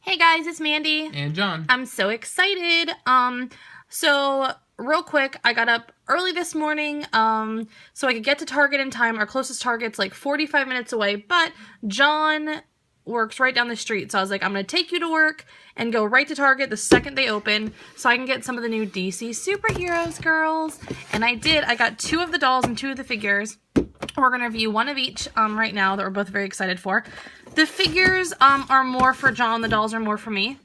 Hey guys, it's Mandy. And John. I'm so excited. So real quick, I got up early this morning, so I could get to Target in time. Our closest Target's like 45 minutes away, but John works right down the street. So I was like, I'm going to take you to work and go right to Target the second they open so I can get some of the new DC superheroes, girls. And I did. I got 2 of the dolls and 2 of the figures. We're going to review one of each right now that we're both very excited for. The figures are more for John. The dolls are more for me.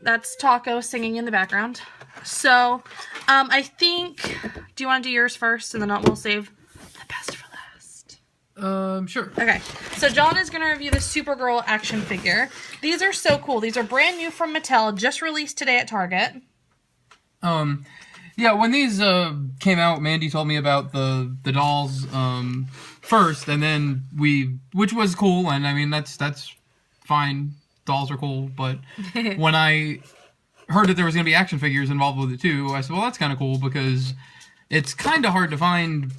That's Taco singing in the background. So, I think... Do you want to do yours first? And then we'll save the best for last. Sure. Okay. So, John is going to review the Supergirl action figure. These are so cool. These are brand new from Mattel. Just released today at Target. Yeah, when these came out, Mandy told me about the dolls first, and then which was cool, and I mean that's fine. Dolls are cool, but when I heard that there was gonna be action figures involved with it too, I said, well, that's kind of cool because it's kind of hard to find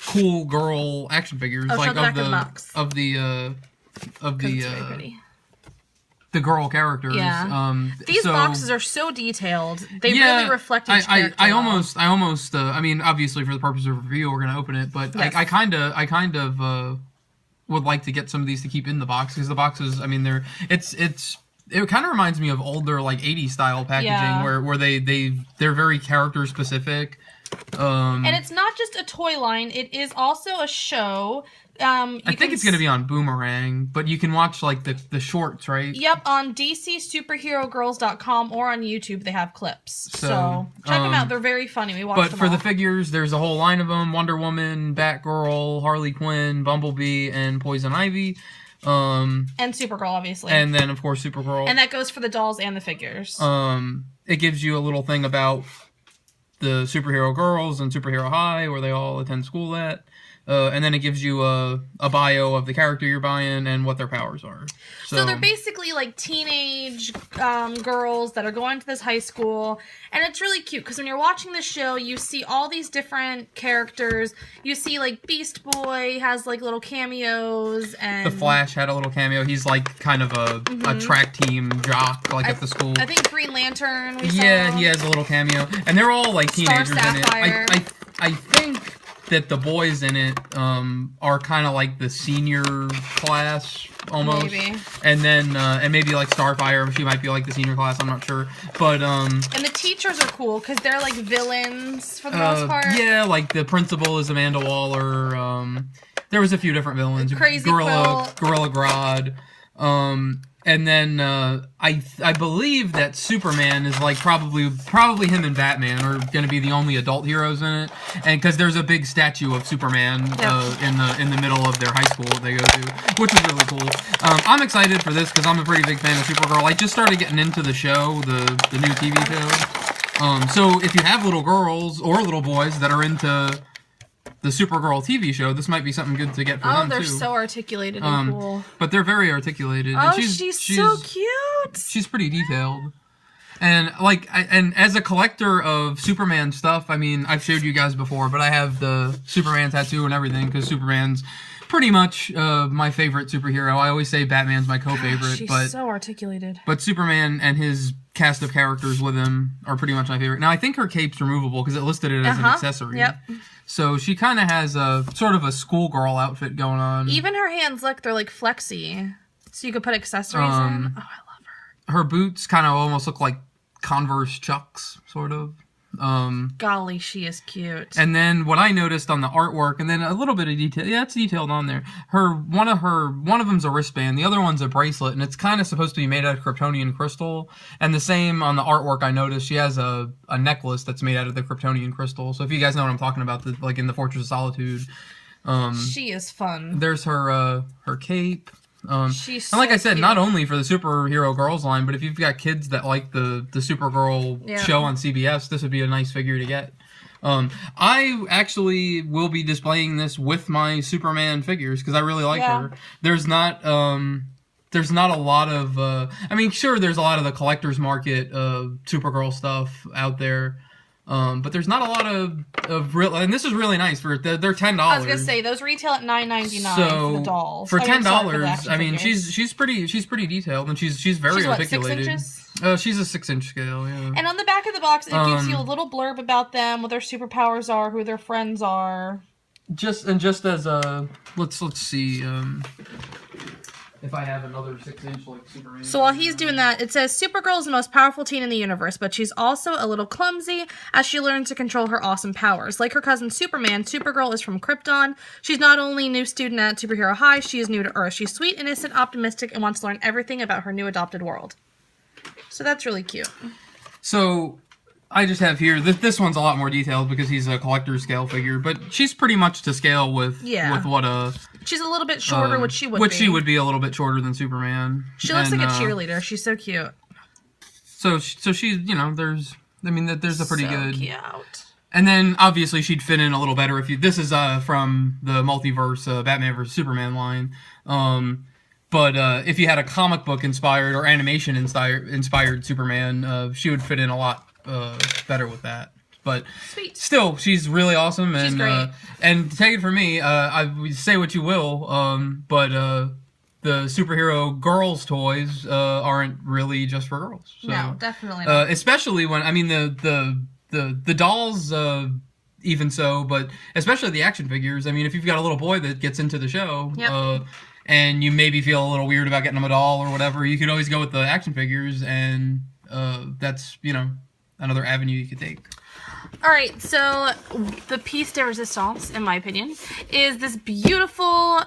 cool girl action figures Very pretty. The girl characters. Yeah. These boxes are so detailed. They really reflect each character. I almost. I mean, obviously for the purpose of review, we're gonna open it, but yes. I kind of would like to get some of these to keep in the box because the boxes. I mean, it kind of reminds me of older like 80s style packaging where they're very character specific. And it's not just a toy line; it is also a show. I think it's going to be on Boomerang, but you can watch like the shorts, right? Yep, on DCSuperheroGirls.com or on YouTube they have clips. So check them out; they're very funny. We watched them. But for the figures, there's a whole line of them: Wonder Woman, Batgirl, Harley Quinn, Bumblebee, and Poison Ivy. And Supergirl, obviously. And then of course Supergirl. And that goes for the dolls and the figures. It gives you a little thing about the superhero girls and Superhero High, where they all attend school at. And then it gives you a bio of the character you're buying and what their powers are. So they're basically like teenage girls that are going to this high school. And it's really cute because when you're watching the show, you see all these different characters. You see like Beast Boy has like little cameos. And The Flash had a little cameo. He's like kind of a track team jock like at the school. I think Green Lantern we saw. Yeah, he has a little cameo. And they're all like teenagers in Sapphire. it. I think that the boys in it are kind of like the senior class almost. Maybe. And then and maybe like Starfire, she might be like the senior class, I'm not sure. But and the teachers are cool because they're like villains for the most part. Yeah, like the principal is Amanda Waller. There was a few different villains. Crazy Gorilla Grodd. And then I believe that Superman is like probably him and Batman are going to be the only adult heroes in it, and because there's a big statue of Superman in the middle of their high school that they go to, which is really cool. I'm excited for this because I'm a pretty big fan of Supergirl. I just started getting into the show, the new TV show. So if you have little girls or little boys that are into the Supergirl TV show, this might be something good to get for them, too. Oh, they're so articulated and cool. But they're very articulated. Oh, and she's so cute! She's pretty detailed. And, and as a collector of Superman stuff, I mean, I've showed you guys before, but I have the Superman tattoo and everything, because Superman's pretty much my favorite superhero. I always say Batman's my co-favorite. She's so articulated. But Superman and his cast of characters with him are pretty much my favorite. Now, I think her cape's removable, because it listed it as an accessory. Yep. So she kind of has a sort of a schoolgirl outfit going on. Even her hands, look, they're like flexy. So you could put accessories in. Oh, I love her. Her boots kind of almost look like Converse Chucks, sort of. Golly, she is cute. And then what I noticed on the artwork, and then a little bit of detail, yeah, it's detailed on there. One of them's a wristband, the other one's a bracelet, and it's kind of supposed to be made out of Kryptonian crystal. And the same on the artwork, I noticed she has a necklace that's made out of the Kryptonian crystal. So if you guys know what I'm talking about, like in the Fortress of Solitude, she is fun. There's her cape. She's and like I said, cute. Not only for the superhero girls line, but if you've got kids that like the Supergirl show on CBS, this would be a nice figure to get. I actually will be displaying this with my Superman figures because I really like her. There's not a lot of I mean, sure, there's a lot of the collector's market Supergirl stuff out there. But there's not a lot of real, and this is really nice for they're $10. I was gonna say those retail at $9.99 for the dolls. For $10, I mean she's pretty detailed, and she's very articulated. 6 inches? She's a 6-inch scale, yeah. And on the back of the box, it gives you a little blurb about them, what their superpowers are, who their friends are. Just as a let's see. If I have another 6-inch like Superman. So while he's doing that, it says Supergirl is the most powerful teen in the universe, but she's also a little clumsy as she learns to control her awesome powers. Like her cousin Superman, Supergirl is from Krypton. She's not only a new student at Superhero High, she is new to Earth. She's sweet, innocent, optimistic, and wants to learn everything about her new adopted world. So that's really cute. So I just have here, this one's a lot more detailed because he's a collector scale figure, but she's pretty much to scale with what she's a little bit shorter, which she would be. She would be a little bit shorter than Superman. She looks like a cheerleader. She's so cute. So she's, there's a pretty good. Cute. And then obviously she'd fit in a little better if you. This is from the multiverse Batman vs Superman line. But if you had a comic book inspired or animation inspired Superman, she would fit in a lot better with that. But Sweet. Still, she's really awesome, and she's great. And take it from me, I say what you will, but the superhero girls' toys aren't really just for girls. So, no, definitely not. Especially when the dolls, even so, but especially the action figures. I mean, if you've got a little boy that gets into the show, and you maybe feel a little weird about getting them a doll or whatever, you could always go with the action figures, and that's another avenue you could take. All right, so the piece de resistance, in my opinion, is this beautiful,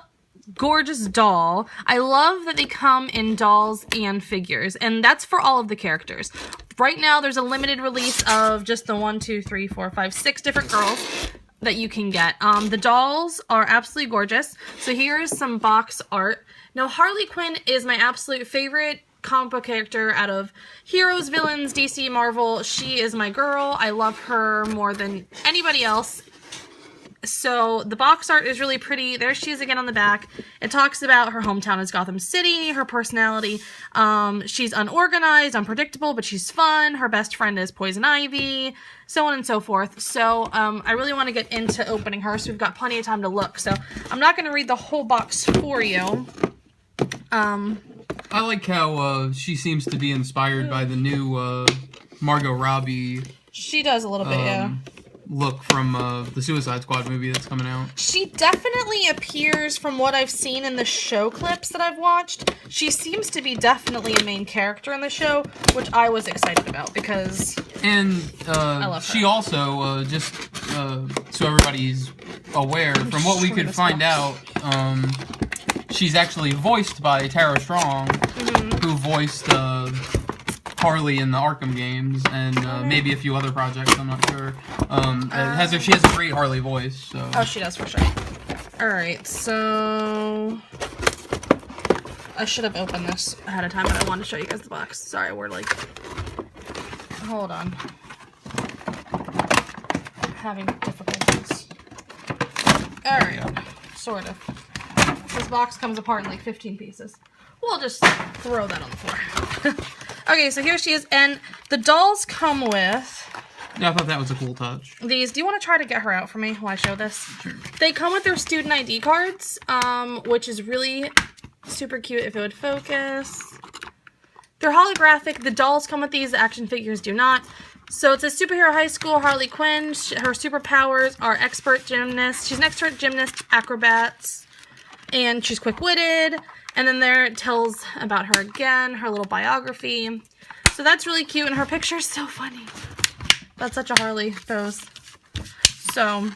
gorgeous doll. I love that they come in dolls and figures, and that's for all of the characters. Right now, there's a limited release of just the 6 different girls that you can get. The dolls are absolutely gorgeous. So here's some box art. Now, Harley Quinn is my absolute favorite comic book character out of heroes, villains, DC, Marvel. She is my girl. I love her more than anybody else. So the box art is really pretty. There she is again on the back. It talks about her hometown is Gotham City, her personality. She's unorganized, unpredictable, but she's fun. Her best friend is Poison Ivy, so on and so forth. So I really want to get into opening her, so we've got plenty of time to look. So I'm not going to read the whole box for you. I like how she seems to be inspired by the new Margot Robbie. She does a little bit, yeah. Look from the Suicide Squad movie that's coming out. She definitely appears, from what I've seen in the show clips that I've watched, she seems to be definitely a main character in the show, which I was excited about because I love her. She also, just so everybody's aware, from what we could find out, she's actually voiced by Tara Strong, who voiced Harley in the Arkham games, and maybe a few other projects, I'm not sure. She has a great Harley voice. So. Oh, she does, for sure. Alright, so I should have opened this ahead of time, but I wanted to show you guys the box. Sorry, we're like... Hold on. I'm having difficulties. Alright, sort of. This box comes apart in like 15 pieces. We'll just throw that on the floor. Okay, so here she is, and the dolls come with... Yeah, I thought that was a cool touch. These. Do you want to try to get her out for me while I show this? Sure. They come with their student ID cards, which is really super cute if it would focus. They're holographic. The dolls come with these. The action figures do not. So it's a superhero high school, Harley Quinn. Her superpowers are expert gymnast. She's an expert gymnast, acrobats, and she's quick-witted. And then there it tells about her again, her little biography. So that's really cute, and her picture's so funny. That's such a Harley pose. So,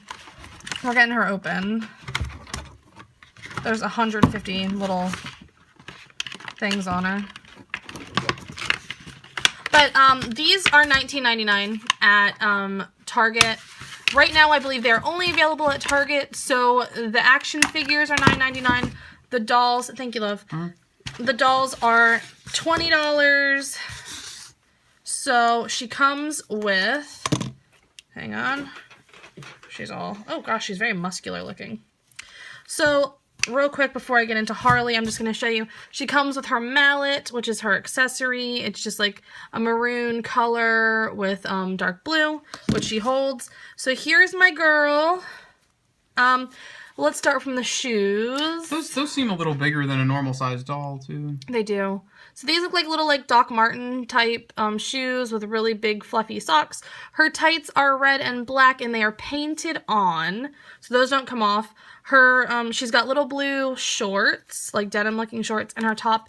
we're getting her open. There's 150 little things on her. But these are $19.99 at Target. Right now, I believe they're only available at Target. So, the action figures are $9.99. The dolls, thank you, love. The dolls are $20. So she comes with, hang on. She's all, oh gosh, she's very muscular looking. So real quick before I get into Harley, I'm just going to show you. She comes with her mallet, which is her accessory. It's just like a maroon color with dark blue, which she holds. So here's my girl. Let's start from the shoes. Those seem a little bigger than a normal size doll, too. They do. So these look like little like Doc Marten type shoes with really big fluffy socks. Her tights are red and black and they are painted on. So those don't come off. Her she's got little blue shorts, like denim looking shorts, and her top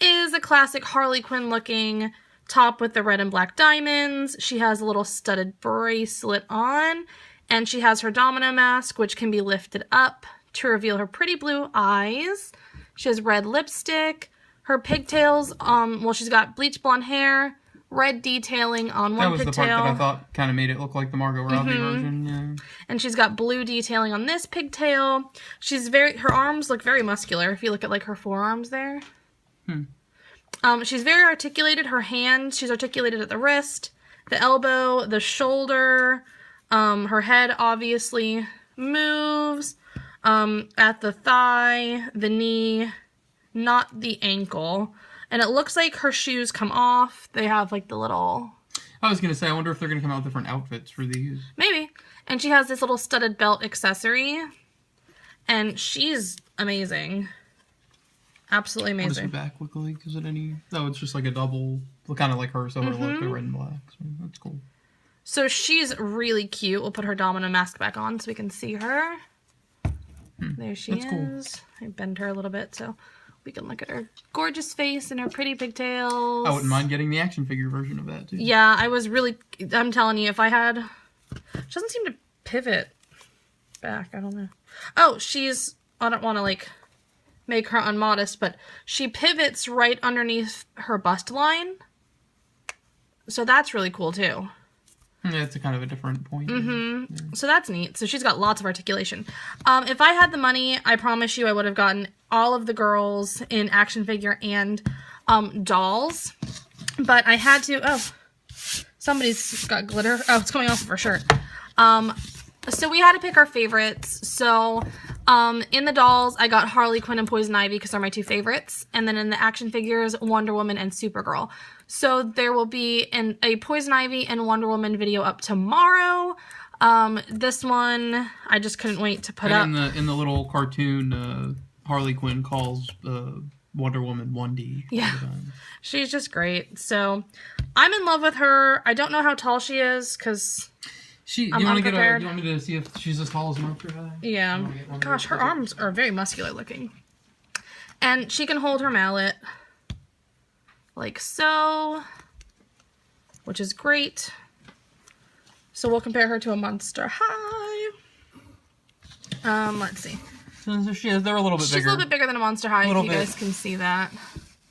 is a classic Harley Quinn looking top with the red and black diamonds. She has a little studded bracelet on. And she has her domino mask, which can be lifted up to reveal her pretty blue eyes. She has red lipstick. Her pigtails, well, she's got bleach blonde hair, red detailing on one pigtail. That was the part that I thought kind of made it look like the Margot Robbie version. Yeah. And she's got blue detailing on this pigtail. Her arms look very muscular, if you look at, like, her forearms there. She's very articulated. Her hands, she's articulated at the wrist, the elbow, the shoulder. Her head obviously moves at the thigh, the knee, not the ankle. And it looks like her shoes come off. They have like the little... I was going to say, I wonder if they're going to come out with different outfits for these. Maybe. And she has this little studded belt accessory. And she's amazing. Absolutely amazing. What is her back look like? Is it any... No, it's just like a double, kind of like her, so her look, the red and black. So that's cool. So she's really cute. We'll put her domino mask back on so we can see her. There she is. Cool. I bend her a little bit so we can look at her gorgeous face and her pretty pigtails. I wouldn't mind getting the action figure version of that, too. Yeah, I'm telling you, if I had... She doesn't seem to pivot back. I don't know. Oh, I don't want to, like, make her unmodest, but she pivots right underneath her bust line. So that's really cool, too. Yeah, it's a kind of a different point. Yeah. So that's neat. So she's got lots of articulation. If I had the money, I promise you I would have gotten all of the girls in action figure and dolls. But I had to... Oh, somebody's got glitter. Oh, it's coming off of her shirt. So we had to pick our favorites. So in the dolls, I got Harley Quinn and Poison Ivy because they're my two favorites. And then in the action figures, Wonder Woman and Supergirl. So there will be a Poison Ivy and Wonder Woman video up tomorrow. This one, I just couldn't wait to put up. In the little cartoon, Harley Quinn calls Wonder Woman 1D. Yeah, she's just great. So I'm in love with her. I don't know how tall she is because I'm unprepared. You want me to see if she's as tall as Monster High? Yeah. Gosh, her arms are very muscular looking. And she can hold her mallet. Like so, which is great. So we'll compare her to a Monster High. Let's see. So they're a little bit bigger. She's a little bit bigger than a Monster High, if you guys can see that.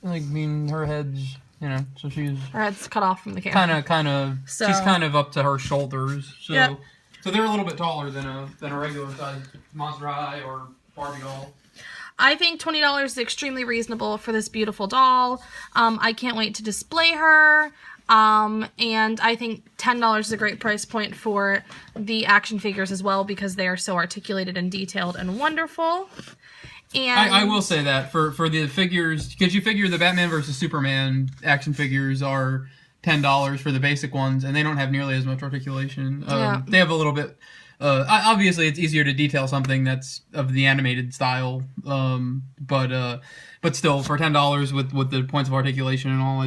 Like, I mean, her head's, so she's... Her head's cut off from the camera. Kind of, so, she's kind of up to her shoulders. So, yep. So they're a little bit taller than a regular size Monster High or Barbie doll. I think $20 is extremely reasonable for this beautiful doll. I can't wait to display her. And I think $10 is a great price point for the action figures as well because they are so articulated and detailed and wonderful. And I will say that for the figures, because you figure the Batman versus Superman action figures are $10 for the basic ones, and they don't have nearly as much articulation. They have a little bit... obviously, it's easier to detail something that's of the animated style, but still, for $10 with the points of articulation and all,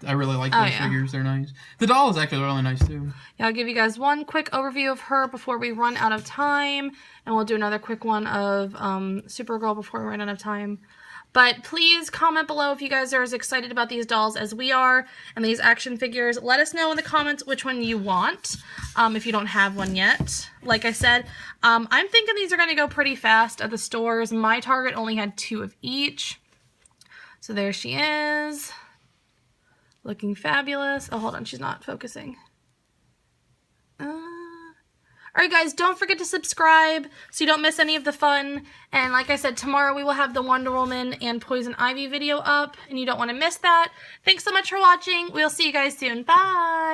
I really like those figures. They're nice. The doll is actually really nice too. Yeah, I'll give you guys one quick overview of her before we run out of time, and we'll do another quick one of Supergirl before we run out of time. But please comment below if you guys are as excited about these dolls as we are and these action figures. Let us know in the comments which one you want if you don't have one yet. Like I said, I'm thinking these are going to go pretty fast at the stores. My Target only had 2 of each. So there she is. Looking fabulous. Oh, hold on. She's not focusing. Alright guys, don't forget to subscribe so you don't miss any of the fun. And like I said, tomorrow we will have the Wonder Woman and Poison Ivy video up, and you don't want to miss that. Thanks so much for watching. We'll see you guys soon. Bye!